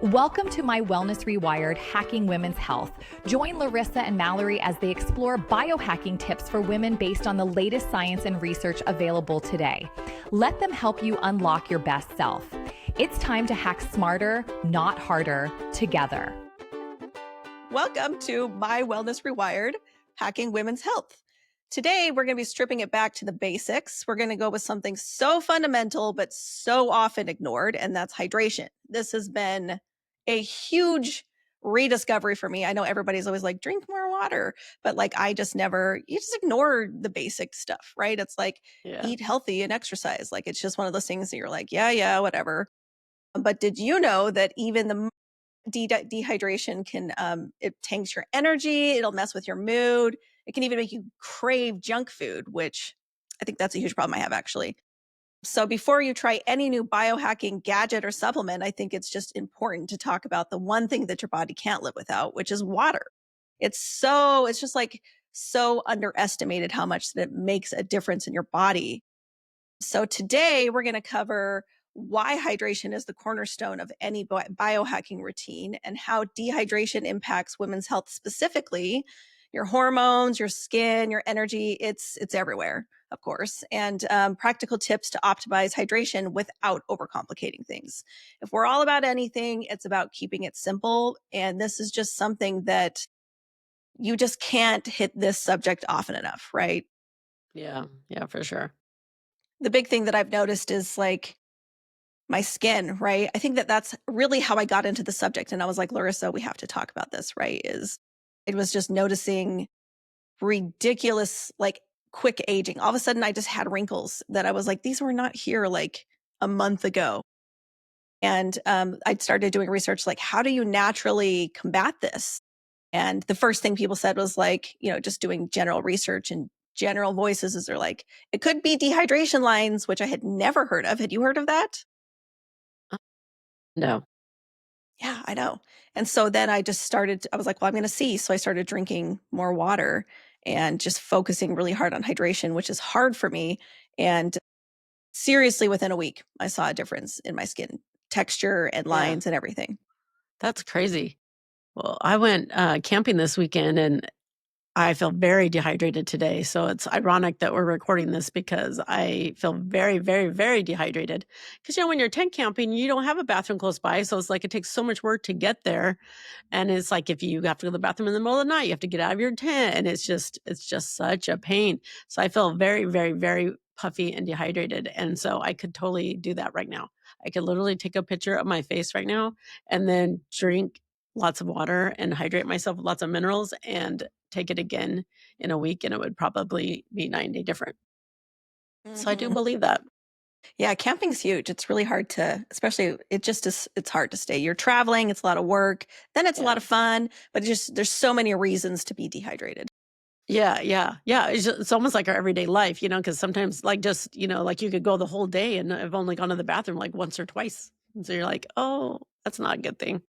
Welcome to My Wellness Rewired, Hacking Women's Health. Join Larissa and Malerie as they explore biohacking tips for women based on the latest science and research available today. Let them help you unlock your best self. It's time to hack smarter, not harder, together. Welcome to My Wellness Rewired, Hacking Women's Health. Today, we're going to be stripping it back to the basics. We're going to go with something so fundamental, but so often ignored, and that's hydration. This has been a huge rediscovery for me. I know everybody's always like, drink more water, but like, you just ignore the basic stuff, right? It's like, eat healthy and exercise. Like, it's just one of those things that you're like, yeah, whatever. But did you know that even the dehydration can, it tanks your energy, it'll mess with your mood. It can even make you crave junk food, which I think that's a huge problem I have actually. So before you try any new biohacking gadget or supplement, I think it's just important to talk about the one thing that your body can't live without, which is water. It's just like so underestimated how much that it makes a difference in your body. So today we're going to cover why hydration is the cornerstone of any biohacking routine and how dehydration impacts women's health specifically, your hormones, your skin, your energy. It's everywhere, of course, and practical tips to optimize hydration without overcomplicating things. If we're all about anything, it's about keeping it simple. And this is just something that you just can't hit this subject often enough, right? Yeah, for sure. The big thing that I've noticed is like my skin, right? I think that that's really how I got into the subject. And I was like, Larissa, we have to talk about this, right? It was just noticing ridiculous, like quick aging. All of a sudden, I just had wrinkles that I was like, these were not here like a month ago. And I started doing research like, how do you naturally combat this? And the first thing people said was like, just doing general research and general voices is they're like, it could be dehydration lines, which I had never heard of. Had you heard of that? No. Yeah, I know. And so then I was like, well, I'm going to see. So I started drinking more water and just focusing really hard on hydration, which is hard for me. And seriously, within a week, I saw a difference in my skin texture and lines and everything. That's crazy. Well, I went camping this weekend and I feel very dehydrated today. So it's ironic that we're recording this because I feel very, very, very dehydrated. Because, when you're tent camping, you don't have a bathroom close by. So it's like it takes so much work to get there. And it's like if you have to go to the bathroom in the middle of the night, you have to get out of your tent. And it's just such a pain. So I feel very, very, very puffy and dehydrated. And so I could totally do that right now. I could literally take a picture of my face right now and then drink lots of water and hydrate myself with lots of minerals and take it again in a week, and it would probably be 90 different. So I do believe that. Yeah, camping's huge. It's really hard to, especially it's hard to stay. You're traveling, it's a lot of work. Then it's a lot of fun, but there's so many reasons to be dehydrated. Yeah. It's almost like our everyday life, because sometimes like just, like you could go the whole day and I've only gone to the bathroom like once or twice. And so you're like, oh, that's not a good thing.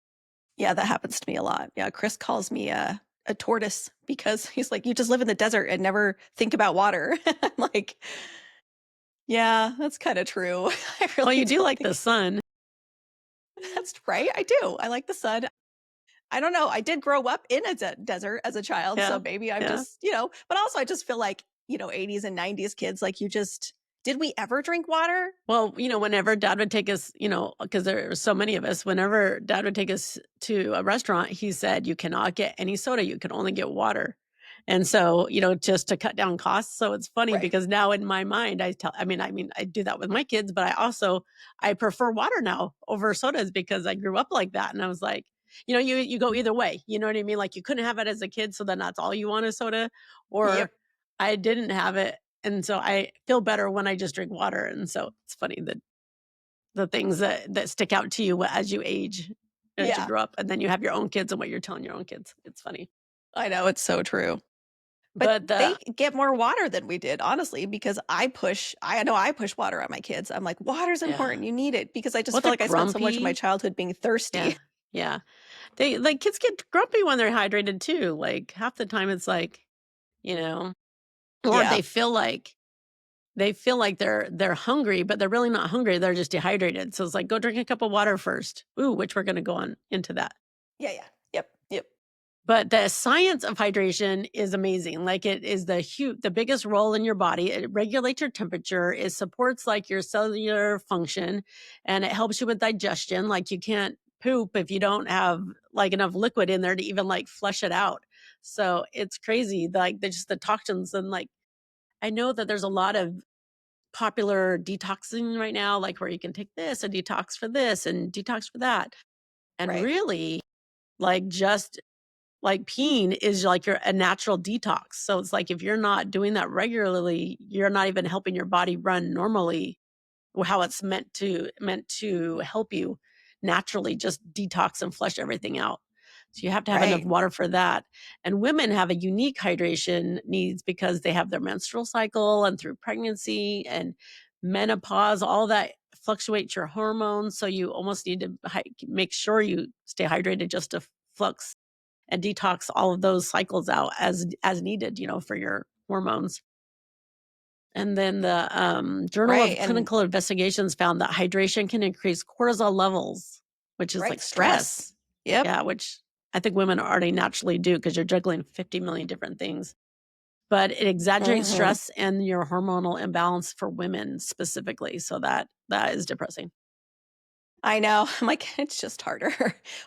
Yeah, that happens to me a lot. Yeah, Chris calls me a tortoise because he's like, you just live in the desert and never think about water. I'm like, yeah, that's kind of true. I really Well, you do don't like think the sun. that's right. I do. I like the sun. I don't know. I did grow up in a desert as a child, so maybe I'm just, but also I just feel like, 80s and 90s kids, like did we ever drink water? Well, whenever dad would take us, because there are so many of us, whenever dad would take us to a restaurant, he said, you cannot get any soda. You can only get water. And so, just to cut down costs. So it's funny because now in my mind, I do that with my kids, but I prefer water now over sodas because I grew up like that. And I was like, you go either way. You know what I mean? Like you couldn't have it as a kid. So then that's all you want is soda, or I didn't have it. And so I feel better when I just drink water. And so it's funny that the things that stick out to you as you age, as you grow up, and then you have your own kids and what you're telling your own kids. It's funny. I know, it's so true. But they get more water than we did, honestly, because I know I push water on my kids. I'm like, water's important. You need it because I just feel like I spent so much of my childhood being thirsty. Yeah. They like kids get grumpy when they're hydrated too. Like half the time it's like, or they feel like they feel like they're hungry, but they're really not hungry. They're just dehydrated. So it's like, go drink a cup of water first. Ooh, which we're going to go on into that. Yeah, yeah. Yep, yep. But the science of hydration is amazing. Like it is the biggest role in your body. It regulates your temperature. It supports like your cellular function, and it helps you with digestion. Like you can't poop if you don't have like enough liquid in there to even like flush it out. So it's crazy. Like there's just the toxins, and like I know that there's a lot of popular detoxing right now, like where you can take this and detox for this and detox for that. And Right. really, like just like peeing is like a natural detox. So it's like if you're not doing that regularly, you're not even helping your body run normally how it's meant to help you naturally just detox and flush everything out. So you have to have enough Right. water for that. And women have a unique hydration needs because they have their menstrual cycle and through pregnancy and menopause, all that fluctuates your hormones. So you almost need to make sure you stay hydrated just to flux and detox all of those cycles out as needed, for your hormones. And then the Journal Right. of And Clinical Investigations found that hydration can increase cortisol levels, which is right, like stress. stress. Yep. Yeah, which I think women already naturally do because you're juggling 50 million different things. But it exaggerates Mhm. stress and your hormonal imbalance for women specifically. So that is depressing. I know. I'm like, it's just harder.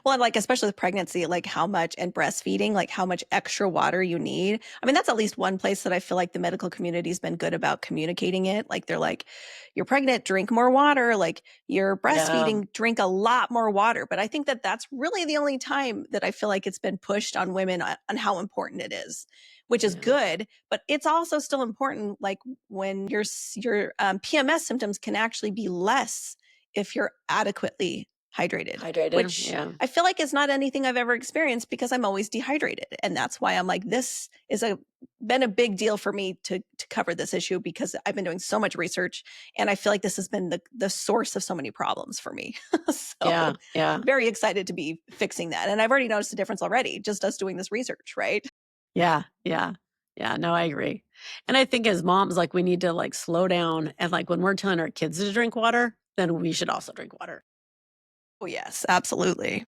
Well, and like, especially with pregnancy, like how much and breastfeeding, like how much extra water you need. I mean, that's at least one place that I feel like the medical community's been good about communicating it. Like, they're like, you're pregnant, drink more water. Like, you're Yeah. breastfeeding, drink a lot more water. But I think that that's really the only time that I feel like it's been pushed on women on how important it is, which is Yeah. good. But it's also still important, like when your PMS symptoms can actually be less if you're adequately hydrated, Hydrated. which Yeah. I feel like is not anything I've ever experienced because I'm always dehydrated. And that's why I'm like, this is been a big deal for me to cover this issue because I've been doing so much research and I feel like this has been the source of so many problems for me. Yeah. So Yeah. very excited to be fixing that. And I've already noticed a difference already, just us doing this research, right? Yeah, yeah. Yeah, no, I agree. And I think as moms, like, we need to, like, slow down, and, like, when we're telling our kids to drink water, then we should also drink water Oh yes, absolutely.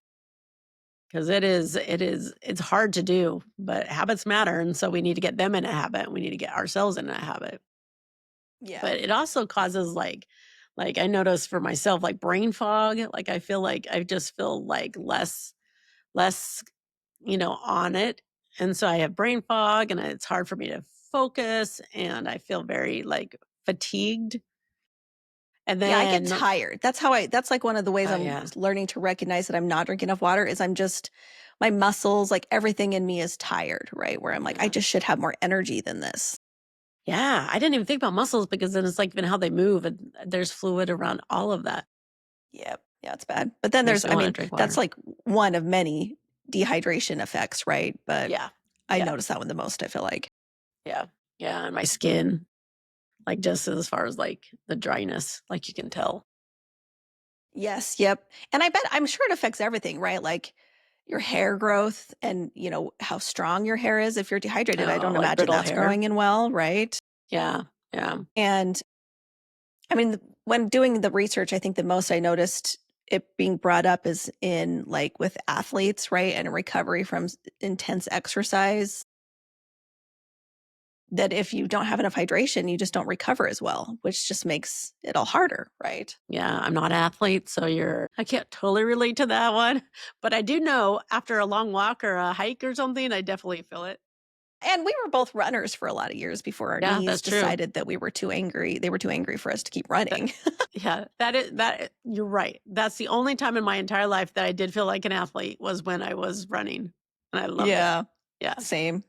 because it's hard to do, but habits matter, and so we need to get them in a habit, we need to get ourselves in a habit. Yeah. But it also causes, I notice for myself, like, brain fog, like, I feel like I just feel, like, less, on it. And so I have brain fog and it's hard for me to focus and I feel very like fatigued. And Yeah, I get then, tired. That's like one of the ways oh I'm yeah, learning to recognize that I'm not drinking enough water is I'm just my muscles, like everything in me is tired, right? Where I'm like, I yeah, just should have more energy than this. yeah. I didn't even think about muscles because then it's like even how they move and there's fluid around all of that. Yep. Yeah, it's bad. But then Makes there's, me I want to mean, drink that's water. like one of many dehydration effects, right? But Yeah, I yeah, notice that one the most, I feel like. yeah, yeah. And my skin, like just as far as like the dryness, like you can tell. Yes, yep. And I'm sure it affects everything, right? Like your hair growth and, how strong your hair is if you're dehydrated. I Oh, don't like imagine brittle that's hair. growing in well, right? Yeah, yeah. And I mean, when doing the research, I think the most I noticed it being brought up is in like with athletes, right? And recovery from intense exercise. That if you don't have enough hydration, you just don't recover as well, which just makes it all harder, right? Yeah, I'm not an athlete, so I can't totally relate to that one. But I do know after a long walk or a hike or something, I definitely feel it. And we were both runners for a lot of years before our Yeah, knees that's true. decided that we were too angry. They were too angry for us to keep That running. yeah, you're right. That's the only time in my entire life that I did feel like an athlete was when I was running, and I loved it. Yeah, Yeah, same.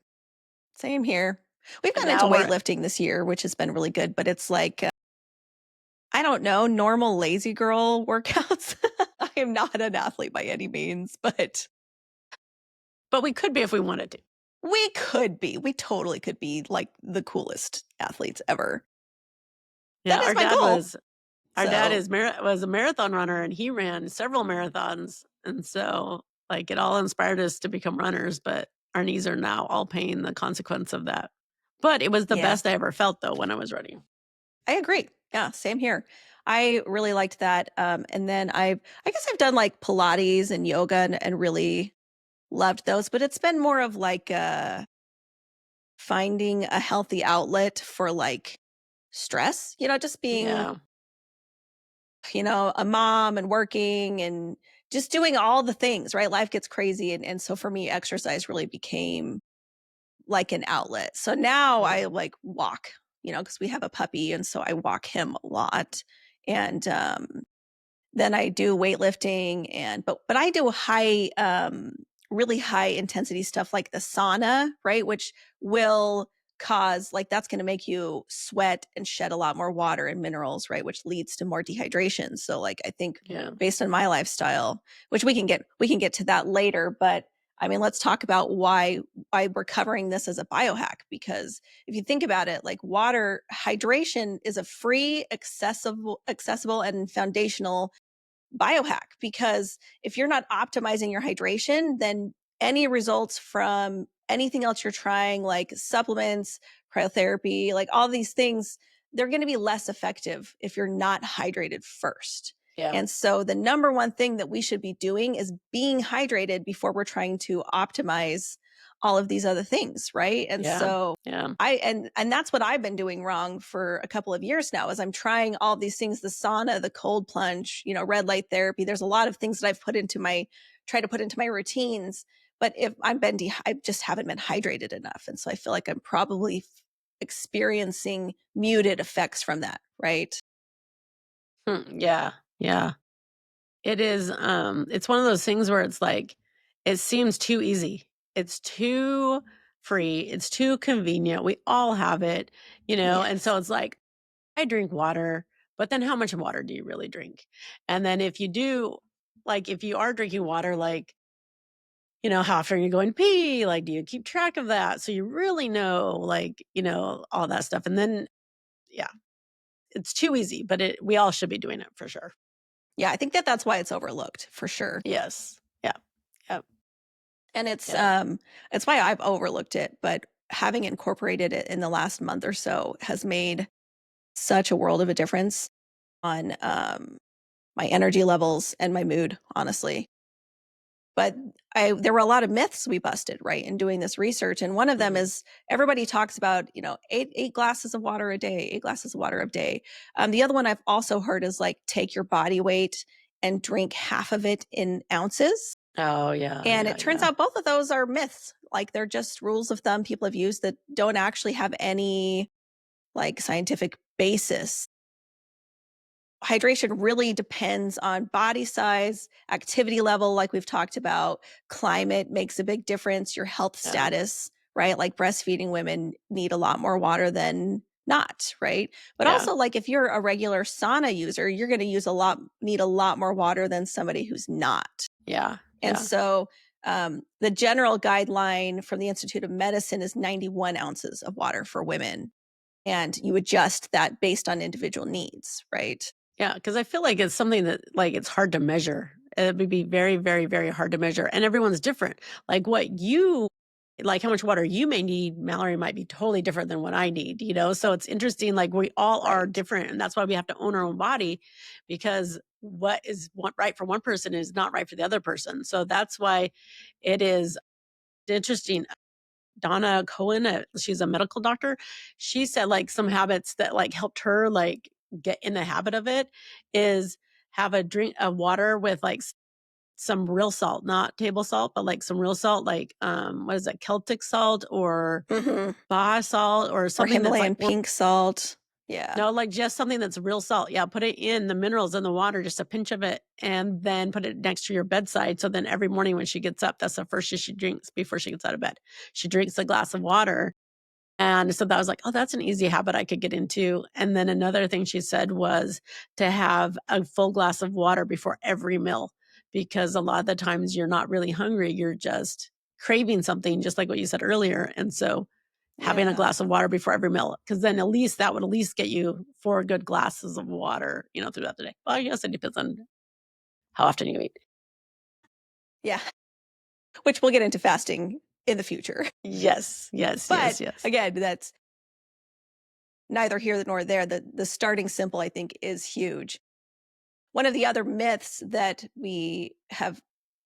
Same here. We've and gotten into now we're weightlifting this year, which has been really good, but it's like I don't know, normal lazy girl workouts. I am not an athlete by any means, but but we could be if we wanted to. we could be. We totally could be like the coolest athletes ever. Yeah, That is my goal. our dad So, was a marathon runner, and he ran several marathons, and so, like, it all inspired us to become runners, but our knees are now all paying the consequence of that. But it was the yeah. best I ever felt, though, when I was running. I agree. Yeah, same here. I really liked that. And then I guess I've done like Pilates and yoga and really loved those, but it's been more of like finding a healthy outlet for like stress, just being, Yeah. a mom and working and just doing all the things, right? Life gets crazy. And so for me, exercise really became like an outlet. So now Yeah. I like walk, because we have a puppy. And so I walk him a lot. And then I do weightlifting but I do really high intensity stuff like the sauna, right? Which will cause like that's going to make you sweat and shed a lot more water and minerals, right? Which leads to more dehydration. So like I think Yeah. based on my lifestyle, which we can get to that later, but I mean, let's talk about why we're covering this as a biohack because if you think about it, like water hydration is a free, accessible and foundational biohack because if you're not optimizing your hydration, then any results from anything else you're trying, like supplements, cryotherapy, like all these things, they're going to be less effective if you're not hydrated first. Yeah. And so the number one thing that we should be doing is being hydrated before we're trying to optimize all of these other things, right? And Yeah. so Yeah. and that's what I've been doing wrong for a couple of years now is I'm trying all these things, the sauna, the cold plunge, red light therapy. There's a lot of things that I've try to put into my routines. But if I just haven't been hydrated enough. And so I feel like I'm probably experiencing muted effects from that. Right. Yeah. Yeah. It is, it's one of those things where it's like, it seems too easy. It's too free. It's too convenient. We all have it, and Yes. so it's like, I drink water, but then how much water do you really drink? And then if you do, like, if you are drinking water, like, how often are you going to pee? Like, do you keep track of that? So you really know, like, all that stuff. And then, yeah, it's too easy, but we all should be doing it for sure. Yeah. I think that's why it's overlooked for sure. Yes. Yeah. Yeah. And Yeah. it's why I've overlooked it. But having incorporated it in the last month or so has made such a world of a difference on my energy levels and my mood, honestly. But there were a lot of myths we busted, right, in doing this research. And one of them Mhm. is everybody talks about, eight glasses of water a day, 8 glasses of water a day. The other one I've also heard is like take your body weight and drink half of it in ounces. Oh, yeah, And yeah, it turns yeah, out both of those are myths. Like they're just rules of thumb people have used that don't actually have any like scientific basis. Hydration really depends on body size, activity level, like we've talked about. Climate makes a big difference, your health yeah, status, right? Like breastfeeding women need a lot more water than not, right? But yeah, also like if you're a regular sauna user, you're going to need a lot more water than somebody who's not. yeah, And yeah, so the general guideline from the Institute of Medicine is 91 ounces of water for women. And you adjust that based on individual needs, right? yeah. Because I feel like it's something that, like, it's hard to measure. It would be very, very, very hard to measure, and everyone's different. Like, how much water you may need, Mallory might be totally different than what I need, So it's interesting, like, we all are Right. different, and that's why we have to own our own body because right for one person is not right for the other person. So that's why it is interesting. Donna Cohen, she's a medical doctor. She said like some habits that like helped her like get in the habit of it is have a drink of water with like some real salt, not table salt, but like some real salt, like what is it, Celtic salt or Mhm. Baja salt or Or something that's like Himalayan pink salt. Yeah. no, like just something that's real salt. Yeah, put it in the minerals in the water, just a pinch of it, and then put it next to your bedside. So then every morning when she gets up, that's the first thing she drinks before she gets out of bed. She drinks a glass of water. And so that was like, oh, that's an easy habit I could get into. And then another thing she said was to have a full glass of water before every meal, because a lot of the times you're not really hungry. You're just craving something, just like what you said earlier. And so having a Yeah. glass of water before every meal, because then at least that would at least get you 4 good glasses of water, throughout the day. Well, I guess it depends on how often you eat. Yeah. Which we'll get into fasting in the future. Yes, yes, But yes, yes. again, that's neither here nor there. The starting simple, I think, is huge. One of the other myths that we have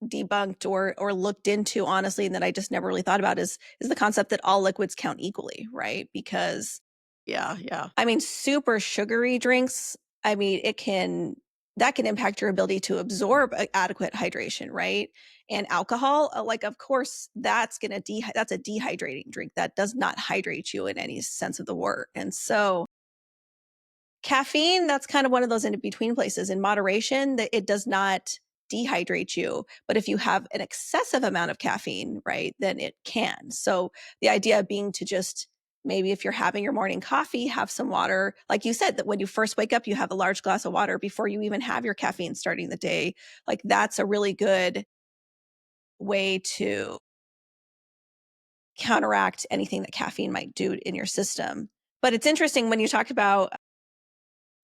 debunked or looked into honestly, and that I just never really thought about is the concept that all liquids count equally, right? Because Yeah, yeah. I mean, super sugary drinks, I mean, that can impact your ability to absorb adequate hydration, right? And alcohol, like, of course, that's a dehydrating drink. That does not hydrate you in any sense of the word. And so, caffeine, that's kind of one of those in between places. In moderation, that it does not dehydrate you. But if you have an excessive amount of caffeine, right, then it can. So the idea being to just maybe if you're having your morning coffee, have some water. Like you said, that when you first wake up, you have a large glass of water before you even have your caffeine starting the day. Like that's a really good way to counteract anything that caffeine might do in your system. But it's interesting when you talked about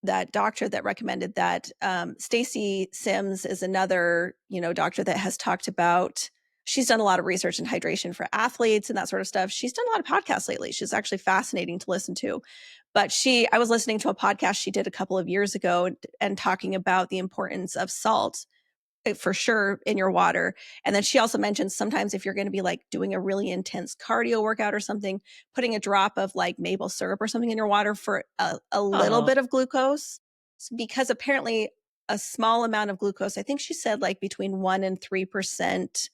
that doctor that recommended that. Stacy Sims is another, doctor that has talked about. She's done a lot of research in hydration for athletes and that sort of stuff. She's done a lot of podcasts lately. She's actually fascinating to listen to. But I was listening to a podcast she did a couple of years ago and talking about the importance of salt for sure in your water. And then she also mentioned sometimes if you're going to be like doing a really intense cardio workout or something, putting a drop of like maple syrup or something in your water for a little Oh, bit of glucose, because apparently a small amount of glucose, I think she said like between 1% and 3%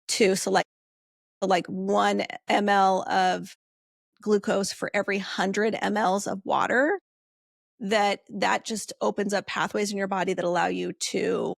to select like 1 ml of glucose for every 100 mLs of water, that just opens up pathways in your body that allow you to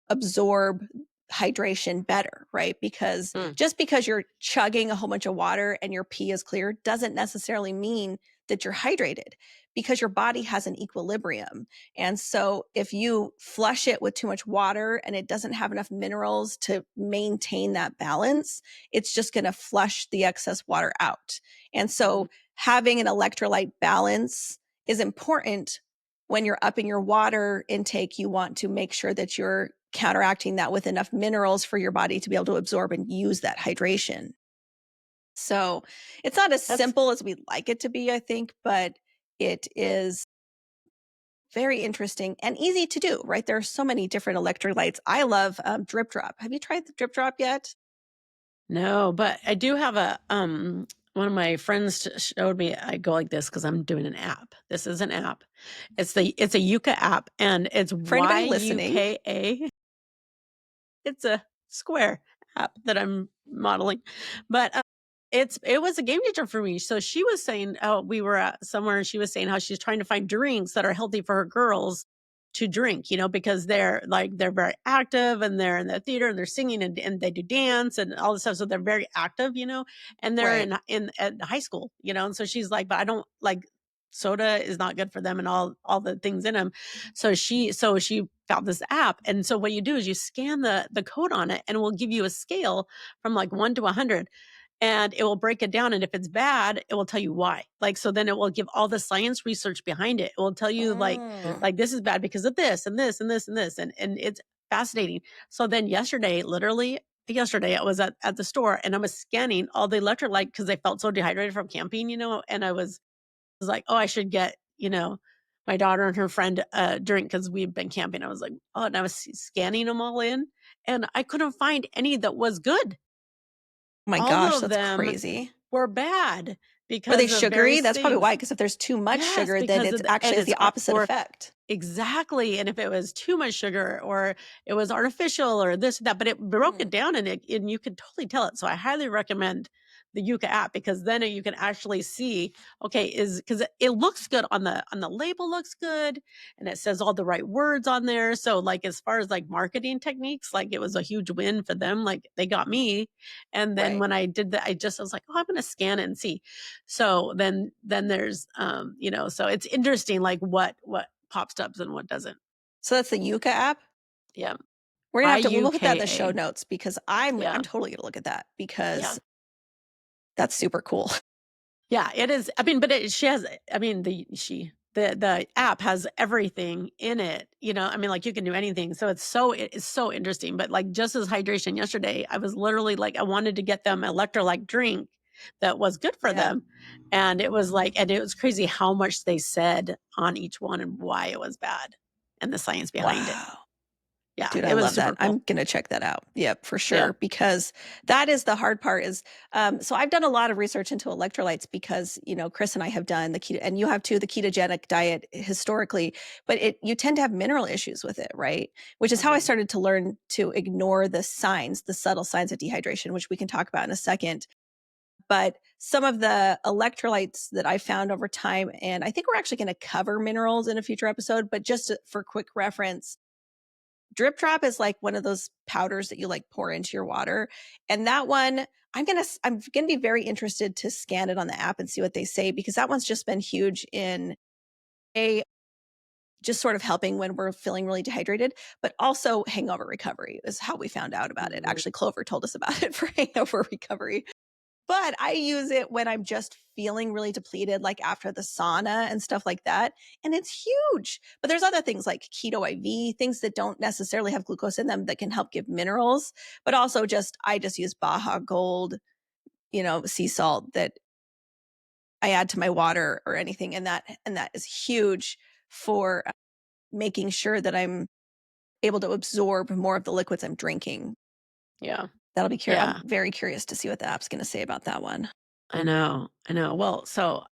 absorb hydration better, right? Because mm, just because you're chugging a whole bunch of water and your pee is clear doesn't necessarily mean that you're hydrated, because your body has an equilibrium. And so if you flush it with too much water and it doesn't have enough minerals to maintain that balance, it's just going to flush the excess water out. And mm, so having an electrolyte balance is important. When you're upping your water intake, you want to make sure that you're counteracting that with enough minerals for your body to be able to absorb and use that hydration. So it's not as that's simple as we'd like it to be, I think, but it is very interesting and easy to do, right? There are so many different electrolytes. I love Drip Drop. Have you tried the Drip Drop yet? no, but I do have one of my friends showed me. I go like this because I'm doing an app. This is an app. It's a Yuka app, and it's For anybody listening, YUKA. It's a Square app that I'm modeling, but, it was a game changer for me. So she was saying, oh, we were at somewhere, and she was saying how she's trying to find drinks that are healthy for her girls to drink, because they're very active, and they're in the theater, and they're singing, and they do dance and all this stuff. So they're very active, and they're right? in at high school, and so she's like, but I don't like soda is not good for them and all the things in them. So she found this app. And so what you do is you scan the code on it, and it will give you a scale from like 1 to 100, and it will break it down. And if it's bad, it will tell you why. Like, so then it will give all the science research behind it. It will tell you Mm. like this is bad because of this and this and this and this. And it's fascinating. So then literally yesterday, I was at the store, and I was scanning all the electrolyte because I felt so dehydrated from camping, and I was like, oh, I should get, my daughter and her friend a drink because we've been camping. I was like, oh, and I was scanning them all in, and I couldn't find any that was good. My All gosh, of that's them crazy. were bad Were they because of sugary? various That's probably things. why, because if there's too much Yes, sugar, then because it's of actually and has it's the opposite or effect. exactly. And if it was too much sugar, or it was artificial, or this or that, but it broke Mm. it down, and you could totally tell it. So I highly recommend the Yuka app, because then you can actually see, okay, is because it looks good on the label, looks good, and it says all the right words on there. So like as far as like marketing techniques, like it was a huge win for them. Like they got me. And then Right. when I did that, I was like, oh, I'm gonna scan it and see. So then there's so it's interesting like what pops up and what doesn't. So that's the Yuka app? Yeah. We're gonna have to we'll put that in the show IUKA. notes because I'm Yeah. totally gonna look at that Yeah. because that's super cool. Yeah, it is. I mean, but she has, I mean, the app has everything in it, I mean, like you can do anything. So it's so interesting. But like just as hydration yesterday, I was literally like, I wanted to get them electrolyte drink. that was good for them. And it was crazy how much they said on each one and why it was bad and the science behind it. Wow. Yeah, Dude, I it was love super that. cool. I'm going to check that out. Yep, for Yeah. sure. Because that is the hard part is, so I've done a lot of research into electrolytes because, Chris and I have done the keto, and you have too, the ketogenic diet historically, but you tend to have mineral issues with it, right? Which is how I started to learn to ignore the signs, the subtle signs of dehydration, which we can talk about in a second. But some of the electrolytes that I found over time, and I think we're actually going to cover minerals in a future episode, but just for quick reference, Drip Drop is like one of those powders that you like pour into your water. And that one, I'm going to be very interested to scan it on the app and see what they say, because that one's just been huge in just sort of helping when we're feeling really dehydrated, but also hangover recovery is how we found out about it. Actually, Clover told us about it for hangover recovery. But I use it when I'm just feeling really depleted, like after the sauna and stuff like that. And it's huge. But there's other things like keto IV, things that don't necessarily have glucose in them that can help give minerals. But also I just use Baja Gold, sea salt that I add to my water or anything. And that is huge for making sure that I'm able to absorb more of the liquids I'm drinking. Yeah. That'll be curious. Yeah. I'm very curious to see what the app's going to say about that one. I know. Well, so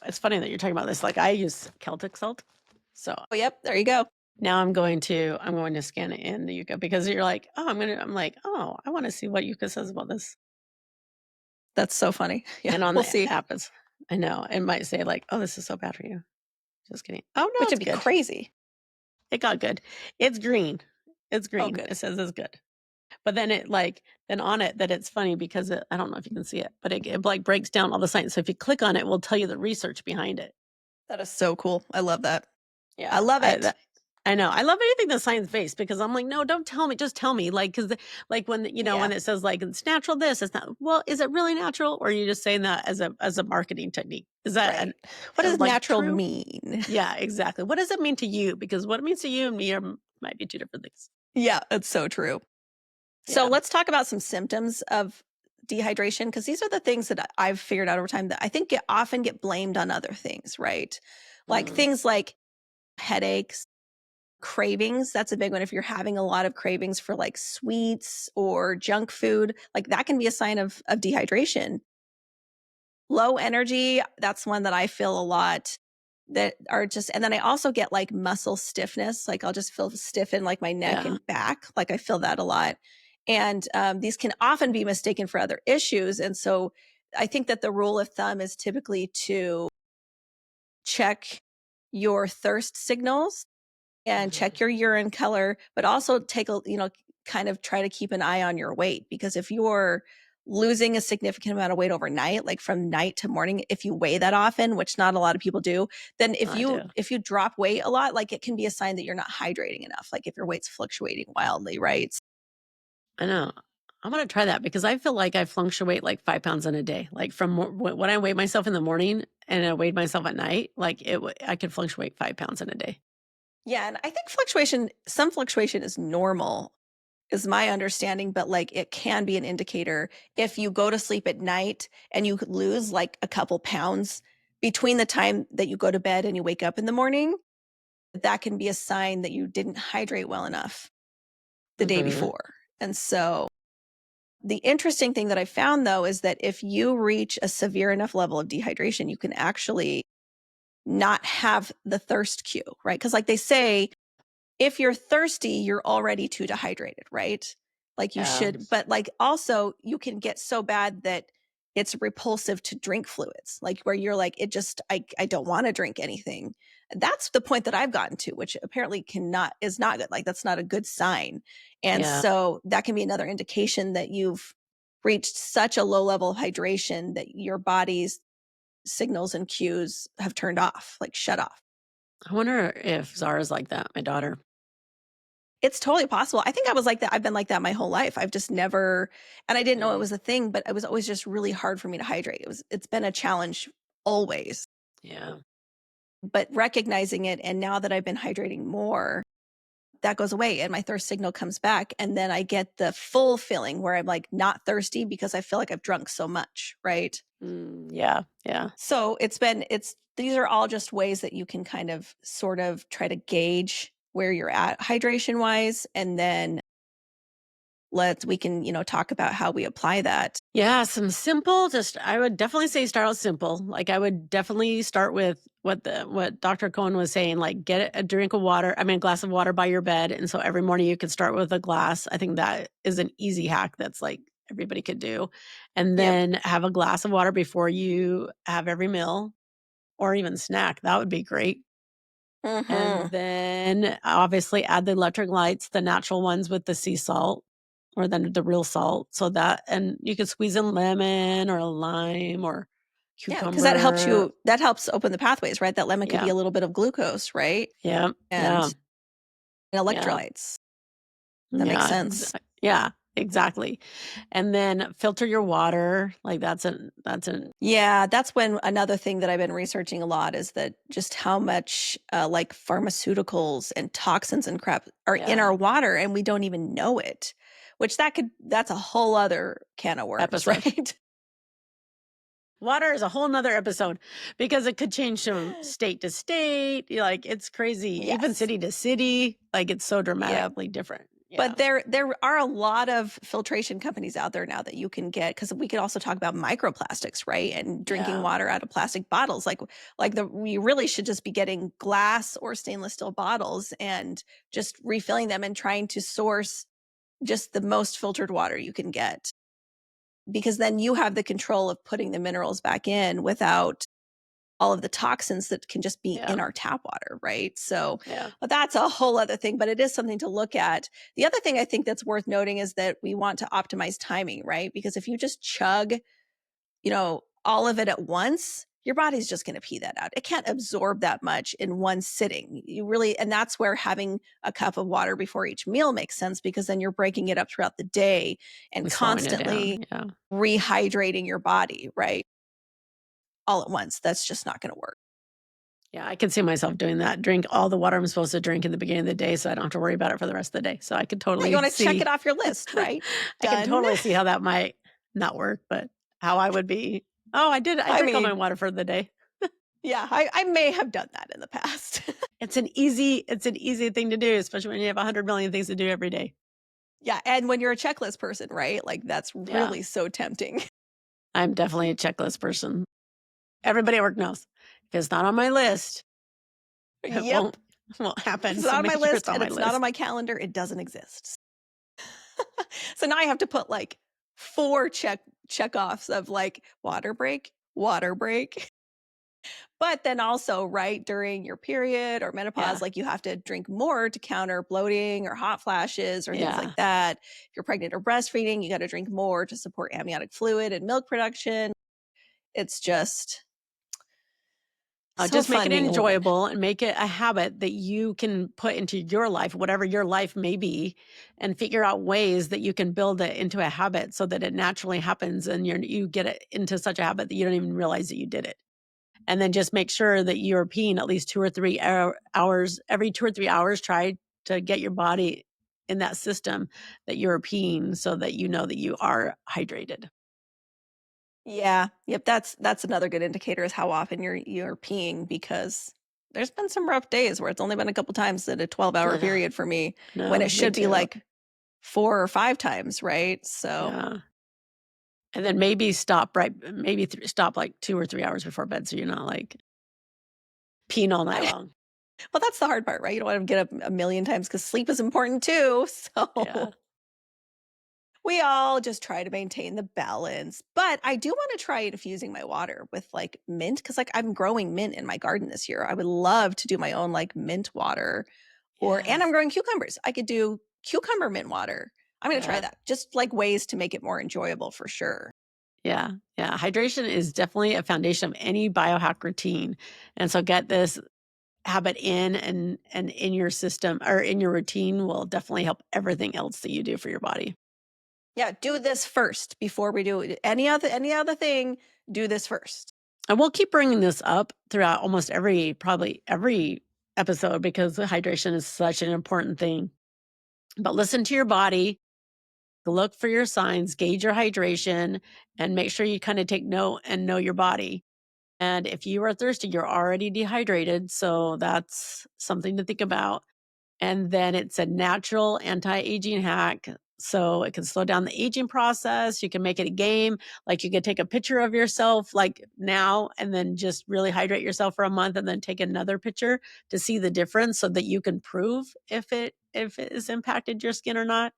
it's funny that you're talking about this. Like I use Celtic salt. So Oh, yep. There you go. now I'm going to scan it in the Yucca because you're like, oh, I'm like, oh, I want to see what Yucca says about this. That's so funny. Yeah, And on we'll the see. app, I know it might say like, oh, this is so bad for you. Just kidding. Oh no, Which it's would be good. crazy. It got good. It's green. It's green. good. It says it's good. But then then on it that it's funny because I don't know if you can see it, but it like breaks down all the science. So if you click on it, it will tell you the research behind it. That is so cool. I love that. Yeah, I love it. I know. I love anything that's science based because I'm like, no, don't tell me. Just tell me. Like, because when when it says like it's natural, this it's not. Well, is it really natural, or are you just saying that as a marketing technique? Is that Right. What does natural true? mean? Yeah, exactly. What does it mean to you? Because what it means to you and me might be two different things. Yeah, that's so true. So let's talk about some symptoms of dehydration, because these are the things that I've figured out over time that I think often get blamed on other things, right? Like things like headaches, cravings. That's a big one. If you're having a lot of cravings for like sweets or junk food, like that can be a sign of dehydration. Low energy, that's one that I feel a lot, that are just, and then I also get like muscle stiffness. Like I'll just feel stiff in like my neck and back. Like I feel that a lot. And these can often be mistaken for other issues. And so I think that the rule of thumb is typically to check your thirst signals and check your urine color, but also kind of try to keep an eye on your weight, because if you're losing a significant amount of weight overnight, like from night to morning, if you weigh that often, which not a lot of people do, then if you drop weight a lot, like it can be a sign that you're not hydrating enough. Like if your weight's fluctuating wildly, right? I know. I'm going to try that because I feel like I fluctuate like 5 pounds in a day. Like from when I weigh myself in the morning and I weighed myself at night, like I could fluctuate 5 pounds in a day. Yeah. And I think some fluctuation is normal, is my understanding, but like it can be an indicator if you go to sleep at night and you could lose like a couple pounds between the time that you go to bed and you wake up in the morning. That can be a sign that you didn't hydrate well enough the day before. And so the interesting thing that I found though is that if you reach a severe enough level of dehydration, you can actually not have the thirst cue, right? Because like they say, if you're thirsty, you're already too dehydrated, right? Like you should, but like also you can get so bad that it's repulsive to drink fluids, like where you're like, I don't want to drink anything. That's the point that I've gotten to, which apparently is not good. Like that's not a good sign. And so that can be another indication that you've reached such a low level of hydration that your body's signals and cues have turned off, like shut off. I wonder if Zara's like that, my daughter. It's totally possible. I think I was like that. I've been like that my whole life. I've just never, and I didn't know it was a thing, but it was always just really hard for me to hydrate. It's been a challenge always. Yeah. But recognizing it, and now that I've been hydrating more, that goes away and my thirst signal comes back. And then I get the full feeling where I'm like not thirsty because I feel like I've drunk so much, right? Yeah, yeah. So these are all just ways that you can kind of sort of try to gauge where you're at hydration wise. And then we can, talk about how we apply that. Yeah, some simple, I would definitely say start out simple. Like I would definitely start with what Dr. Cohen was saying, like get a drink of water, a glass of water by your bed. And so every morning you could start with a glass. I think that is an easy hack that's like everybody could do. And Yep. then have a glass of water before you have every meal or even snack. That would be great. Mm-hmm. And then obviously add the electrolytes, the natural ones with the sea salt or then the real salt. So that, and you could squeeze in lemon or a lime or Yeah, because that helps cucumber. that helps open the pathways, right? That lemon could be Yeah. a little bit of glucose, right? Yeah. Yeah. And Yeah. electrolytes. That makes Yeah. sense. Yeah. Exactly. And then filter your water. Like that's an, Yeah, that's when another thing that I've been researching a lot is that just how much like pharmaceuticals and toxins and crap are in yeah, our water and we don't even know it, which that's a whole other can of worms, episode. right? Water is a whole nother episode because it could change from state to state. Like it's crazy, even Yes. city to city. Like it's so Yeah. dramatically different. Yeah. But there are a lot of filtration companies out there now that you can get because we could also talk about microplastics, right? And drinking Yeah. water out of plastic bottles. We really should just be getting glass or stainless steel bottles and just refilling them and trying to source just the most filtered water you can get. Because then you have the control of putting the minerals back in without all of the toxins that can just be Yeah. in our tap water, right? So, Yeah. but that's a whole other thing, but it is something to look at. The other thing I think that's worth noting is that we want to optimize timing, right? Because if you just chug, all of it at once, your body's just going to pee that out. It can't absorb that much in one sitting. And that's where having a cup of water before each meal makes sense because then you're breaking it up throughout the day and And slowing it constantly down. Yeah. rehydrating your body, right? All at once. That's just not going to work. Yeah. I can see myself doing that. Drink all the water I'm supposed to drink in the beginning of the day so I don't have to worry about it for the rest of the day. So I could Yeah, you totally want to check it see. off your list, right? I can Done. totally see how that might not work, but how I would be. Oh, I did. I I drank all my mean, water for the day. yeah, I may have done that in the past. It's an easy thing to do, especially when you have 100 million things to do every day. Yeah, and when you're a checklist person, right? Like that's Yeah. really so tempting. I'm definitely a checklist person. Everybody at work knows. If it's not on my list, it Yep. won't If happen. it's So not on my make sure it's list on and my it's not on list. my calendar, it doesn't exist. So now I have to put like 4 check offs of like water break, water break. But then also, right, during your period or Yeah. menopause, like you have to drink more to counter bloating or hot flashes or things like Yeah. that. If you're pregnant or breastfeeding, you got to drink more to support amniotic fluid and milk production. It's just so Just make fun it being a woman. enjoyable and make it a habit that you can put into your life, whatever your life may be, and figure out ways that you can build it into a habit so that it naturally happens and you get it into such a habit that you don't even realize that you did it. And then just make sure that you're peeing at least 2 or 3 hours every 2 or 3 hours. Try to get your body in that system that you're peeing so that you know that you are hydrated. Yeah. Yep. That's another good indicator is how often you're peeing because there's been some rough days where it's only been a couple times in a 12-hour I know. period for me when No, it me should be too. like 4 or 5 times, right? So Yeah. And then maybe stop like 2 or 3 hours before bed so you're not like peeing all night I long. well, that's the hard part, right? You don't want to get up a million times because sleep is important too. Yeah. So we all just try to maintain the balance. But I do want to try infusing my water with like mint because like I'm growing mint in my garden this year. I would love to do my own like mint water and I'm Yes. growing cucumbers. I could do cucumber mint water. I'm going to try Yeah. that. Just like ways to make it more enjoyable for sure. Yeah. Yeah. Hydration is definitely a foundation of any biohack routine. And so get this habit in and in your system or in your routine will definitely help everything else that you do for your body. Yeah, do this first before we do any other thing. Do this first. And we'll keep bringing this up throughout almost probably every episode because hydration is such an important thing. But listen to your body, look for your signs, gauge your hydration, and make sure you kind of take note and know your body. And if you are thirsty, you're already dehydrated. So that's something to think about. And then it's a natural anti-aging hack. So it can slow down the aging process. You can make it a game. Like you could take a picture of yourself like now and then just really hydrate yourself for a month and then take another picture to see the difference so that you can prove if it has impacted your skin or not.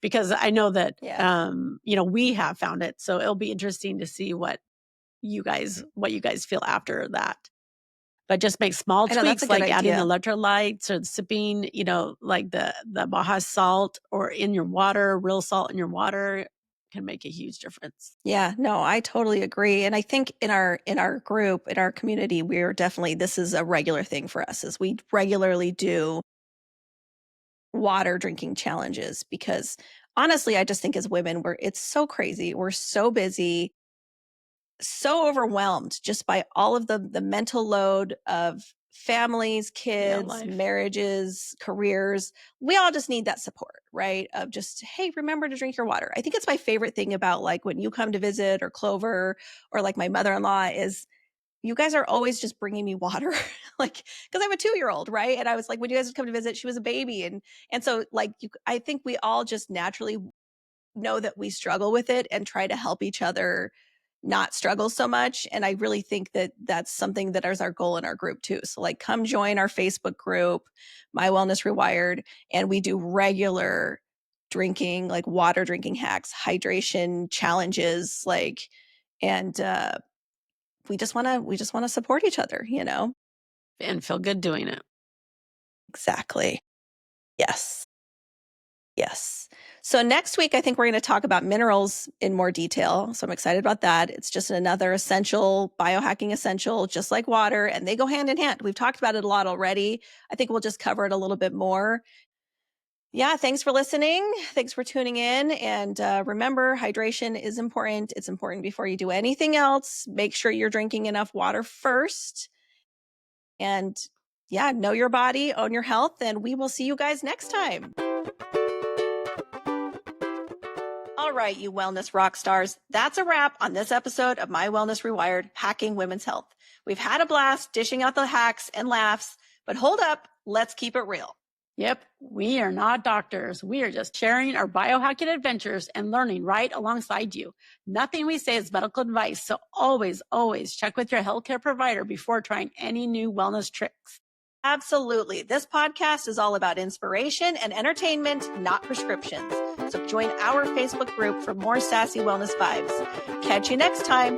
Because I know that Yeah. we have found it. So it'll be interesting to see what you guys feel after that. But just make small I know that's a tweaks good like adding idea. electrolytes or sipping, like the Baja salt or in your water, real salt in your water can make a huge difference. Yeah, no, I totally agree. And I think in our group, in our community, we're definitely, this is a regular thing for us, is we regularly do water drinking challenges because honestly, I just think as women, it's so crazy. We're so busy, so overwhelmed just by all of the mental load of families, Yeah, kids, life. marriages, careers. We all just need that support, right? Of just, hey, remember to drink your water. I think it's my favorite thing about like when you come to visit or Clover or like my mother-in-law is you guys are always just bringing me water. Like, because I'm a 2-year-old, right? And I was like, when you guys would come to visit, she was a baby. And so like I think we all just naturally know that we struggle with it and try to help each other not struggle so much. And I really think that that's something that is our goal in our group too. So like come join our Facebook group, My Wellness Rewired, and we do regular drinking, like water drinking hacks, hydration challenges, like, and we just want to support each other, And feel good doing it. Exactly. Yes. Yes. So next week, I think we're going to talk about minerals in more detail. So I'm excited about that. It's just another essential, biohacking essential, just like water, and they go hand in hand. We've talked about it a lot already. I think we'll just cover it a little bit more. Yeah, thanks for listening. Thanks for tuning in. And remember, hydration is important. It's important before you do anything else. Make sure you're drinking enough water first. And yeah, know your body, own your health, and we will see you guys next time. All right, you wellness rock stars, that's a wrap on this episode of My Wellness Rewired, Hacking Women's Health. We've had a blast dishing out the hacks and laughs, but hold up, let's keep it real. Yep, we are not doctors. We are just sharing our biohacking adventures and learning right alongside you. Nothing we say is medical advice, so always, always check with your healthcare provider before trying any new wellness tricks. Absolutely. This podcast is all about inspiration and entertainment, not prescriptions. So join our Facebook group for more sassy wellness vibes. Catch you next time.